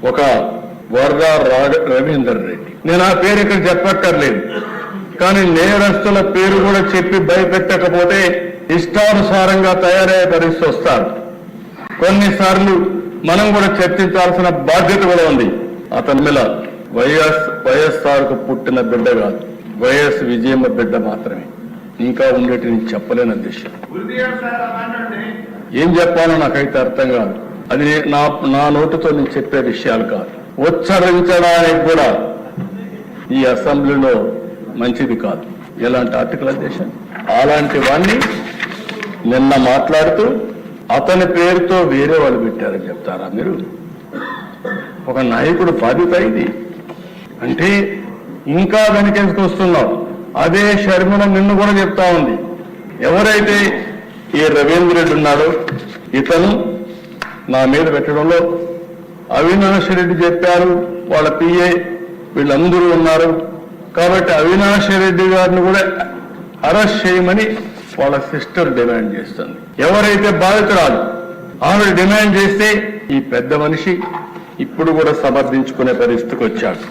ఒక వర్గా రవీందర్ రెడ్డి. నేను ఆ పేరు ఇక్కడ చెప్పక్కర్లేదు, కానీ నేరస్తుల పేరు కూడా చెప్పి భయపెట్టకపోతే ఇష్టానుసారంగా తయారయ్యే పరిస్థితి వస్తారు. కొన్నిసార్లు మనం కూడా చర్చించాల్సిన బాధ్యత కూడా ఉంది. అతని మీద వైఎస్ఆర్కు పుట్టిన బిడ్డ కాదు, వైఎస్ విజయమ్మ బిడ్డ మాత్రమే. ఇంకా ఉండేటి నేను చెప్పలేని అధ్యక్షుడు. ఏం చెప్పాలో నాకైతే అర్థం కాదు. అది నా నోటితో నేను చెప్పే విషయాలు కాదు. ఉచ్చరించడానికి కూడా ఈ అసెంబ్లీలో మంచిది కాదు ఎలాంటి ఆర్టికల్ అధ్యక్షుడు. అలాంటివన్నీ నిన్న మాట్లాడుతూ అతని పేరుతో వేరే వాళ్ళు పెట్టారని చెప్తారా మీరు? ఒక నాయకుడు బాధ్యత ఇది అంటే ఇంకా వెనకేసుకొస్తున్నావు. అదే షర్మిల నిన్ను కూడా చెప్తా ఉంది. ఎవరైతే ఈ రవీంద్ర రెడ్డి ఉన్నాడో ఇతను నా మీద పెట్టడంలో అవినాష్ రెడ్డి చెప్పారు, వాళ్ళ పిఏ వీళ్ళందరూ ఉన్నారు కాబట్టి అవినాష్ రెడ్డి గారిని కూడా అరెస్ట్ చేయమని వాళ్ళ సిస్టర్ డిమాండ్ చేస్తుంది. ఎవరైతే బాధితురాలు ఆవిడ డిమాండ్ చేస్తే ఈ పెద్ద మనిషి ఇప్పుడు కూడా సమర్థించుకునే పరిస్థితికి వచ్చాడు.